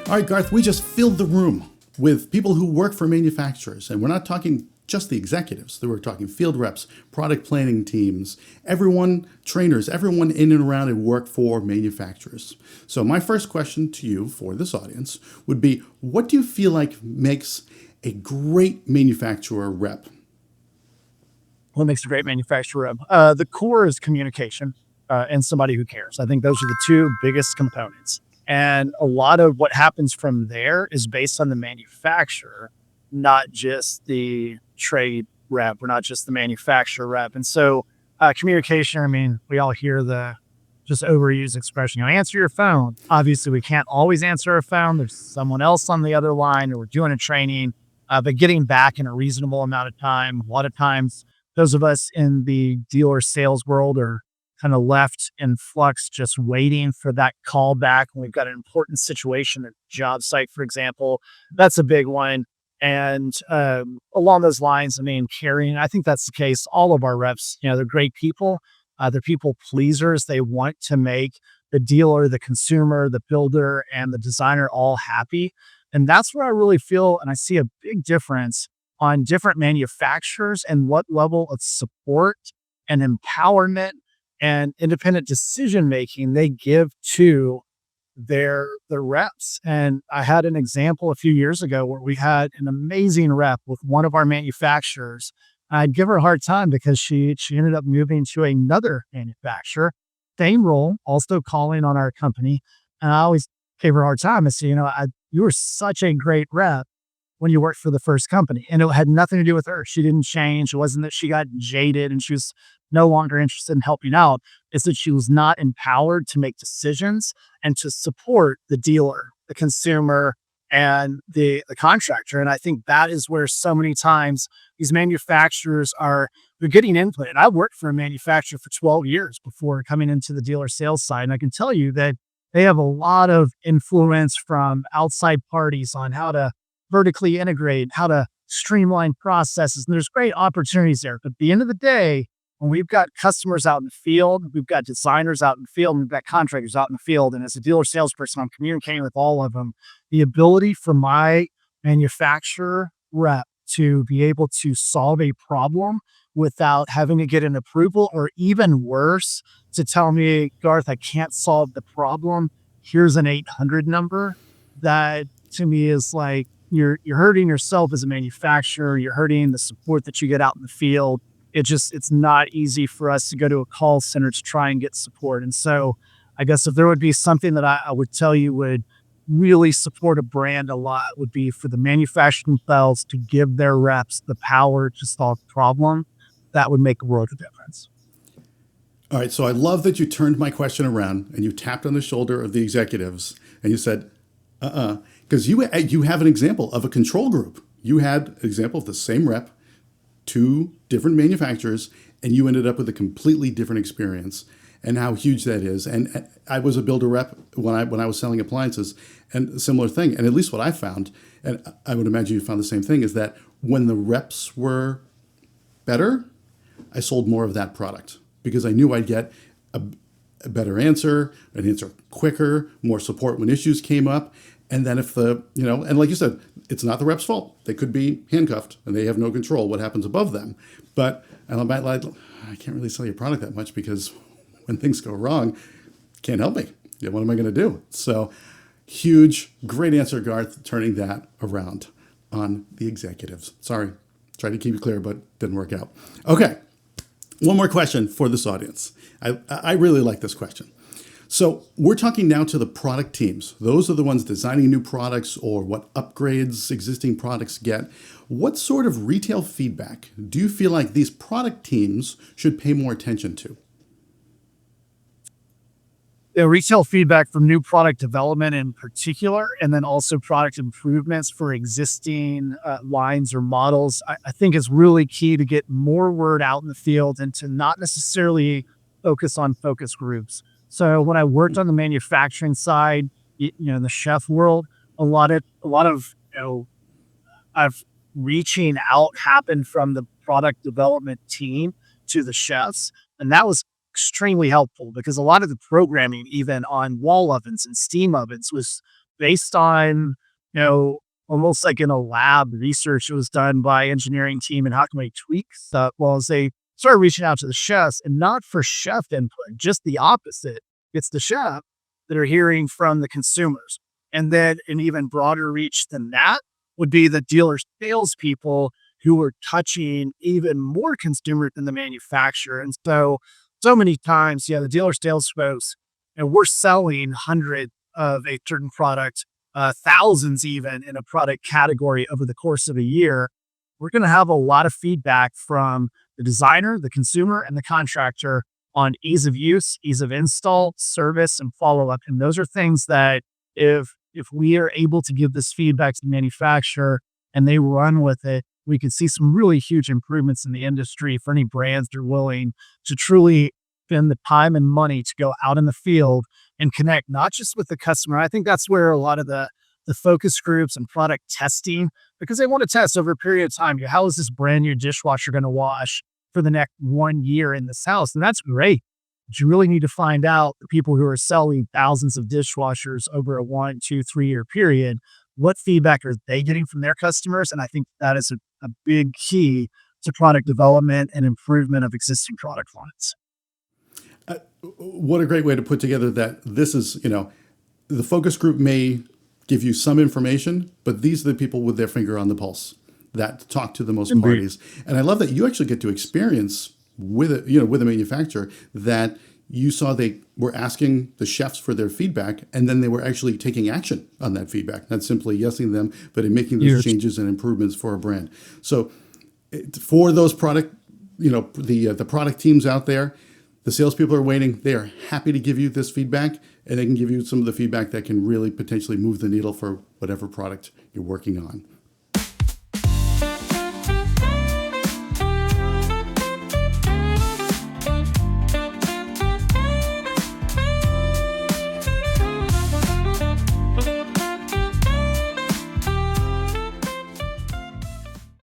All right, Garth, we just filled the room with people who work for manufacturers, and we're not talking just the executives. We're talking field reps, product planning teams, everyone, trainers, everyone in and around and work for manufacturers. So my first question to you for this audience would be, what do you feel like makes a great manufacturer rep? What makes a great manufacturer rep? The core is communication and somebody who cares. I think those are the two biggest components. And a lot of what happens from there is based on the manufacturer, not just the trade rep or not just the manufacturer rep. And so communication, I mean, we all hear the just overused expression, answer your phone. Obviously, we can't always answer our phone. There's someone else on the other line or we're doing a training, but getting back in a reasonable amount of time. A lot of times, those of us in the dealer sales world are kind of left in flux, just waiting for that call back when we've got an important situation at the job site, for example. That's a big one. And along those lines, I mean, caring, I think that's the case. All of our reps, they're great people. They're people pleasers. They want to make the dealer, the consumer, the builder, and the designer all happy. And that's where I really feel, and I see a big difference on different manufacturers and what level of support and empowerment and independent decision making they give to their reps. And I had an example a few years ago where we had an amazing rep with one of our manufacturers. I'd give her a hard time because she ended up moving to another manufacturer, same role, also calling on our company. And I always gave her a hard time. I said, you were such a great rep when you worked for the first company. And it had nothing to do with her. She didn't change. It wasn't that she got jaded and she was no longer interested in helping out. It's that she was not empowered to make decisions and to support the dealer, the consumer, and the contractor. And I think that is where so many times these manufacturers they're getting input. And I worked for a manufacturer for 12 years before coming into the dealer sales side. And I can tell you that they have a lot of influence from outside parties on how to vertically integrate, how to streamline processes. And there's great opportunities there. But at the end of the day, when we've got customers out in the field, we've got designers out in the field, and we've got contractors out in the field. And as a dealer salesperson, I'm communicating with all of them. The ability for my manufacturer rep to be able to solve a problem without having to get an approval, or even worse, to tell me, Garth, I can't solve the problem. Here's an 800 number. That to me is like, you're hurting yourself as a manufacturer. You're hurting the support that you get out in the field. It's not easy for us to go to a call center to try and get support. And so I guess if there would be something that I would tell you would really support a brand a lot, would be for the manufacturer themselves to give their reps the power to solve the problem. That would make a world of difference. All right, so I love that you turned my question around and you tapped on the shoulder of the executives and you said, because you have an example of a control group. You had an example of the same rep, two different manufacturers, and you ended up with a completely different experience, and how huge that is. And I was a builder rep when I was selling appliances, and a similar thing. And at least what I found, and I would imagine you found the same thing, is that when the reps were better, I sold more of that product because I knew I'd get a better answer, an answer quicker, more support when issues came up. And then if and like you said, it's not the rep's fault. They could be handcuffed and they have no control what happens above them. But I can't really sell your product that much because when things go wrong, can't help me. What am I going to do? So huge, great answer, Garth, turning that around on the executives. Sorry, tried to keep it clear, but didn't work out. Okay, one more question for this audience. I really like this question. So we're talking now to the product teams. Those are the ones designing new products or what upgrades existing products get. What sort of retail feedback do you feel like these product teams should pay more attention to? Retail feedback from new product development in particular, and then also product improvements for existing lines or models, I think is really key to get more word out in the field and to not necessarily focus on focus groups. So when I worked on the manufacturing side, in the chef world, a lot of I've reaching out happened from the product development team to the chefs, and that was extremely helpful because a lot of the programming, even on wall ovens and steam ovens, was based on, you know, almost like in a lab research that was done by engineering team and how can we tweak stuff. Well, as they started reaching out to the chefs and not for chef input, just the opposite. It's the chef that are hearing from the consumers. And then an even broader reach than that would be the dealer salespeople who are touching even more consumers than the manufacturer. And so many times, yeah, the dealer sales folks, and we're selling hundreds of a certain product, thousands even in a product category over the course of a year. We're going to have a lot of feedback from the designer, the consumer, and the contractor on ease of use, ease of install, service, and follow up. And those are things that if we are able to give this feedback to the manufacturer and they run with it, we could see some really huge improvements in the industry for any brands that are willing to truly spend the time and money to go out in the field and connect not just with the customer. I think that's where a lot of the focus groups and product testing, because they want to test over a period of time. How is this brand new dishwasher going to wash for the next 1 year in this house? And that's great. But you really need to find out the people who are selling thousands of dishwashers over a 1, 2, 3 year period, what feedback are they getting from their customers? And I think that is a big key to product development and improvement of existing product lines. What a great way to put together that this is, the focus group may give you some information, but these are the people with their finger on the pulse that talk to the most Indeed. parties. And I love that you actually get to experience with it, with a manufacturer that you saw they were asking the chefs for their feedback, and then they were actually taking action on that feedback, not simply yesing them, but in making those Huge. changes and improvements for a brand. So for those product, the product teams out there, the salespeople are waiting. They are happy to give you this feedback, and they can give you some of the feedback that can really potentially move the needle for whatever product you're working on.